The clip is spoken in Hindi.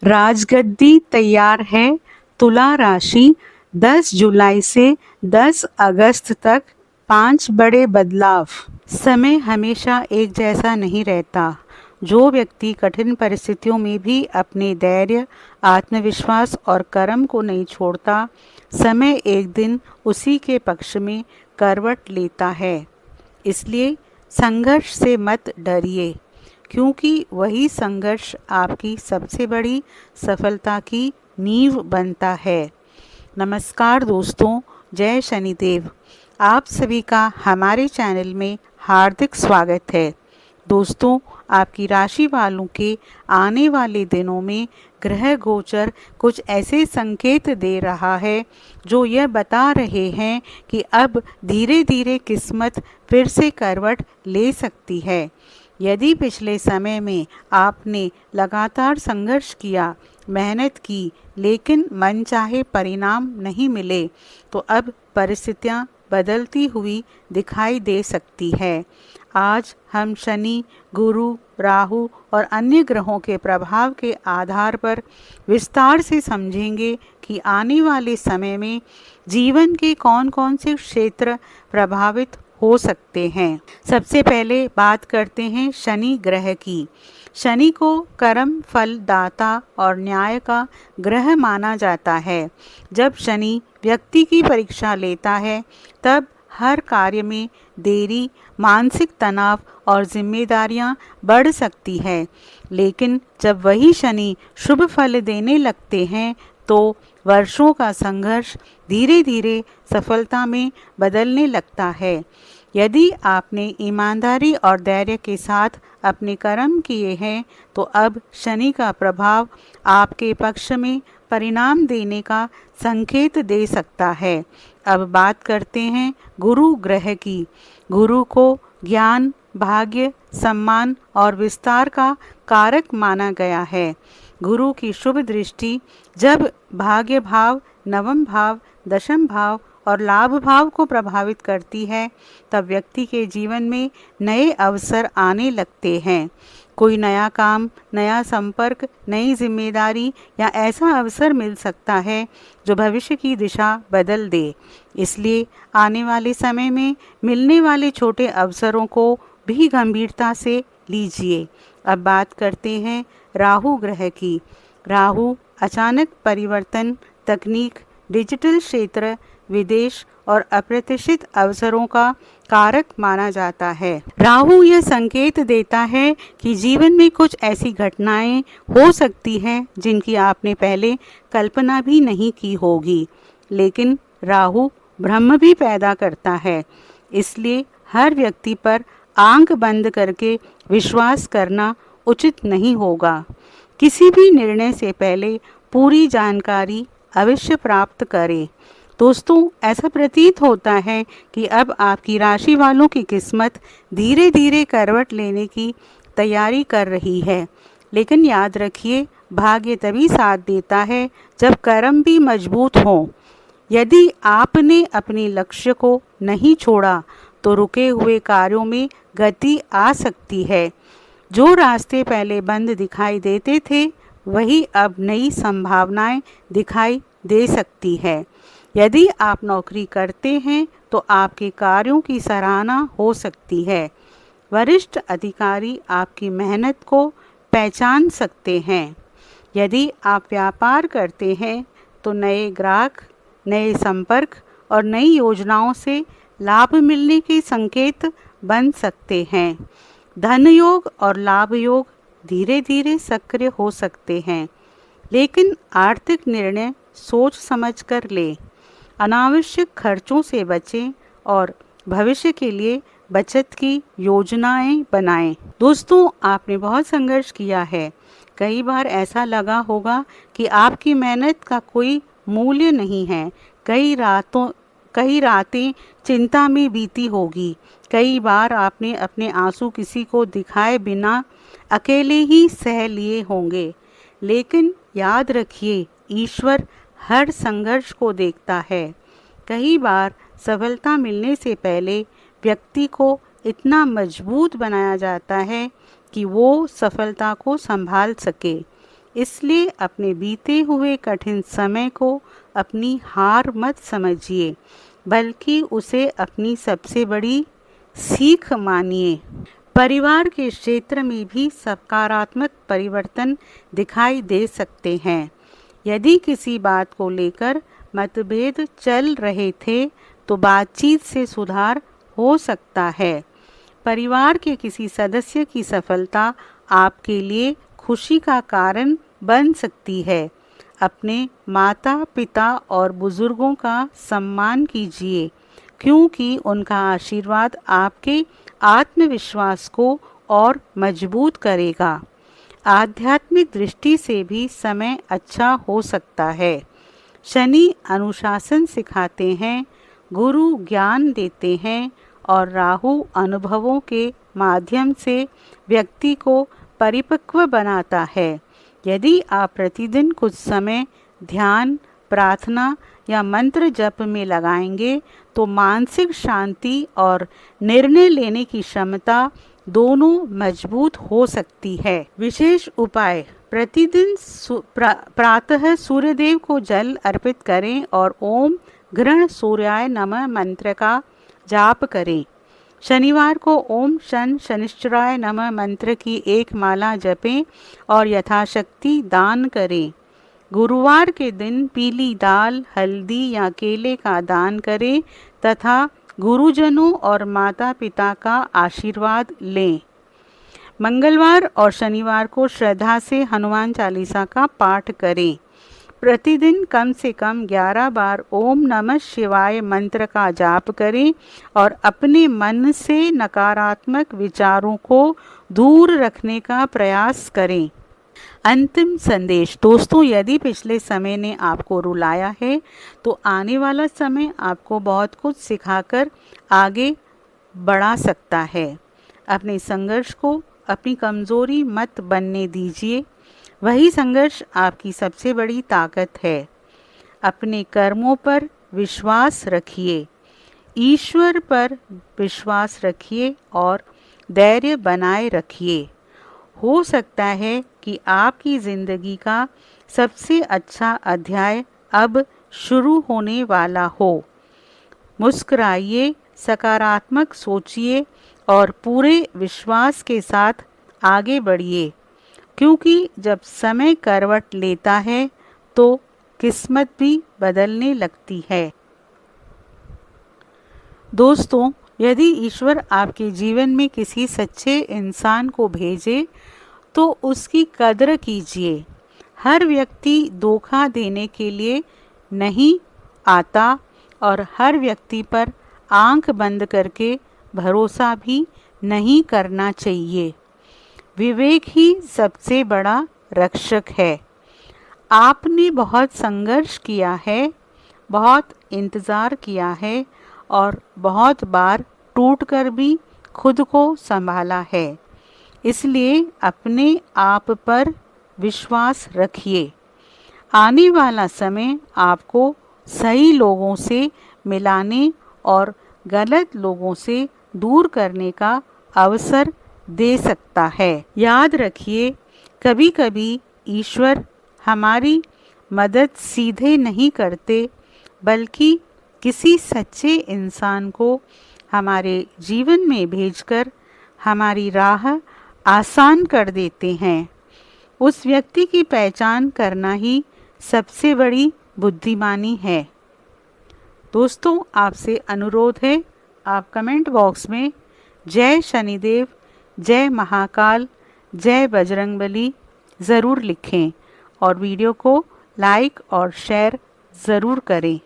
राजगद्दी तैयार है। तुला राशि 10 जुलाई से 10 अगस्त तक 5 बड़े बदलाव। समय हमेशा एक जैसा नहीं रहता। जो व्यक्ति कठिन परिस्थितियों में भी अपने धैर्य, आत्मविश्वास और कर्म को नहीं छोड़ता, समय एक दिन उसी के पक्ष में करवट लेता है। इसलिए संघर्ष से मत डरिए, क्योंकि वही संघर्ष आपकी सबसे बड़ी सफलता की नींव बनता है। नमस्कार दोस्तों, जय शनिदेव। आप सभी का हमारे चैनल में हार्दिक स्वागत है। दोस्तों, आपकी राशि वालों के आने वाले दिनों में ग्रह गोचर कुछ ऐसे संकेत दे रहा है जो यह बता रहे हैं कि अब धीरे धीरे किस्मत फिर से करवट ले सकती है। यदि पिछले समय में आपने लगातार संघर्ष किया, मेहनत की, लेकिन मनचाहे परिणाम नहीं मिले, तो अब परिस्थितियां बदलती हुई दिखाई दे सकती है। आज हम शनि, गुरु, राहु और अन्य ग्रहों के प्रभाव के आधार पर विस्तार से समझेंगे कि आने वाले समय में जीवन के कौन कौन से क्षेत्र प्रभावित हो सकते हैं। सबसे पहले बात करते हैं शनि ग्रह की। शनि को कर्म फल दाता और न्याय का ग्रह माना जाता है। जब शनि व्यक्ति की परीक्षा लेता है, तब हर कार्य में देरी, मानसिक तनाव और जिम्मेदारियां बढ़ सकती है। लेकिन जब वही शनि शुभ फल देने लगते हैं, तो वर्षों का संघर्ष धीरे धीरे सफलता में बदलने लगता है। यदि आपने ईमानदारी और धैर्य के साथ अपने कर्म किए हैं, तो अब शनि का प्रभाव आपके पक्ष में परिणाम देने का संकेत दे सकता है। अब बात करते हैं गुरु ग्रह की। गुरु को ज्ञान, भाग्य, सम्मान और विस्तार का कारक माना गया है। गुरु की शुभ दृष्टि जब भाग्य भाव, नवम भाव, दशम भाव और लाभ भाव को प्रभावित करती है, तब व्यक्ति के जीवन में नए अवसर आने लगते हैं। कोई नया काम, नया संपर्क, नई जिम्मेदारी या ऐसा अवसर मिल सकता है जो भविष्य की दिशा बदल दे। इसलिए आने वाले समय में मिलने वाले छोटे अवसरों को भी गंभीरता से लीजिए। अब बात करते हैं राहु ग्रह की। राहु अचानक परिवर्तन, तकनीक, डिजिटल क्षेत्र, विदेश और अप्रत्याशित अवसरों का कारक माना जाता है। राहु यह संकेत देता है कि जीवन में कुछ ऐसी घटनाएं हो सकती हैं जिनकी आपने पहले कल्पना भी नहीं की होगी। लेकिन राहु भ्रम भी पैदा करता है, इसलिए हर व्यक्ति पर आंख बंद करके विश्वास करना उचित नहीं होगा। किसी भी निर्णय से पहले पूरी जानकारी अवश्य प्राप्त करें। दोस्तों, ऐसा प्रतीत होता है कि अब आपकी राशि वालों की किस्मत धीरे धीरे करवट लेने की तैयारी कर रही है। लेकिन याद रखिए, भाग्य तभी साथ देता है जब कर्म भी मजबूत हों। यदि आपने अपने लक्ष्य को नहीं छोड़ा, तो रुके हुए कार्यों में गति आ सकती है। जो रास्ते पहले बंद दिखाई देते थे, वही अब नई संभावनाएं दिखाई दे सकती है। यदि आप नौकरी करते हैं, तो आपके कार्यों की सराहना हो सकती है। वरिष्ठ अधिकारी आपकी मेहनत को पहचान सकते हैं। यदि आप व्यापार करते हैं, तो नए ग्राहक, नए संपर्क और नई योजनाओं से लाभ मिलने के संकेत बन सकते हैं। धन योग और लाभ योग धीरे धीरे सक्रिय हो सकते हैं, लेकिन आर्थिक निर्णय सोच समझ कर लें। अनावश्यक खर्चों से बचें और भविष्य के लिए बचत की योजनाएं बनाएं। दोस्तों, आपने बहुत संघर्ष किया है। कई बार ऐसा लगा होगा कि आपकी मेहनत का कोई मूल्य नहीं है। कई रातें चिंता में बीती होगी। कई बार आपने अपने आंसू किसी को दिखाए बिना अकेले ही सह लिए होंगे। लेकिन याद रखिए, ईश्वर हर संघर्ष को देखता है। कई बार सफलता मिलने से पहले व्यक्ति को इतना मजबूत बनाया जाता है कि वो सफलता को संभाल सके। इसलिए अपने बीते हुए कठिन समय को अपनी हार मत समझिए, बल्कि उसे अपनी सबसे बड़ी सीख मानिए। परिवार के क्षेत्र में भी सकारात्मक परिवर्तन दिखाई दे सकते हैं। यदि किसी बात को लेकर मतभेद चल रहे थे तो बातचीत से सुधार हो सकता है। परिवार के किसी सदस्य की सफलता आपके लिए खुशी का कारण बन सकती है। अपने माता पिता और बुजुर्गों का सम्मान कीजिए, क्योंकि उनका आशीर्वाद आपके आत्मविश्वास को और मजबूत करेगा। आध्यात्मिक दृष्टि से भी समय अच्छा हो सकता है। शनि अनुशासन सिखाते हैं, गुरु ज्ञान देते हैं और राहु अनुभवों के माध्यम से व्यक्ति को परिपक्व बनाता है। यदि आप प्रतिदिन कुछ समय ध्यान, प्रार्थना या मंत्र जप में लगाएंगे तो मानसिक शांति और निर्णय लेने की क्षमता दोनों मजबूत हो सकती है। विशेष उपाय: प्रतिदिन प्रातः सूर्यदेव को जल अर्पित करें और ओम घृण सूर्याय नमः मंत्र का जाप करें। शनिवार को ओम शन शनिश्चराय नमः मंत्र की एक माला जपें और यथाशक्ति दान करें। गुरुवार के दिन पीली दाल, हल्दी या केले का दान करें तथा गुरुजनों और माता पिता का आशीर्वाद लें। मंगलवार और शनिवार को श्रद्धा से हनुमान चालीसा का पाठ करें। प्रतिदिन कम से कम 11 बार ओम नमः शिवाय मंत्र का जाप करें और अपने मन से नकारात्मक विचारों को दूर रखने का प्रयास करें। अंतिम संदेश: दोस्तों, यदि पिछले समय ने आपको रुलाया है तो आने वाला समय आपको बहुत कुछ सिखाकर आगे बढ़ा सकता है। अपने संघर्ष को अपनी कमजोरी मत बनने दीजिए, वही संघर्ष आपकी सबसे बड़ी ताकत है। अपने कर्मों पर विश्वास रखिए, ईश्वर पर विश्वास रखिए और धैर्य बनाए रखिए। हो सकता है कि आपकी ज़िंदगी का सबसे अच्छा अध्याय अब शुरू होने वाला हो। मुस्कुराइए, सकारात्मक सोचिए और पूरे विश्वास के साथ आगे बढ़िए, क्योंकि जब समय करवट लेता है तो किस्मत भी बदलने लगती है। दोस्तों, यदि ईश्वर आपके जीवन में किसी सच्चे इंसान को भेजे तो उसकी कद्र कीजिए। हर व्यक्ति धोखा देने के लिए नहीं आता और हर व्यक्ति पर आंख बंद करके भरोसा भी नहीं करना चाहिए। विवेक ही सबसे बड़ा रक्षक है। आपने बहुत संघर्ष किया है, बहुत इंतज़ार किया है और बहुत बार टूटकर भी खुद को संभाला है। इसलिए अपने आप पर विश्वास रखिए। आने वाला समय आपको सही लोगों से मिलाने और गलत लोगों से दूर करने का अवसर दे सकता है। याद रखिए, कभी कभी ईश्वर हमारी मदद सीधे नहीं करते, बल्कि किसी सच्चे इंसान को हमारे जीवन में भेजकर हमारी राह आसान कर देते हैं। उस व्यक्ति की पहचान करना ही सबसे बड़ी बुद्धिमानी है। दोस्तों, आपसे अनुरोध है, आप कमेंट बॉक्स में जय शनिदेव, जय महाकाल, जय बजरंगबली ज़रूर लिखें और वीडियो को लाइक और शेयर ज़रूर करें।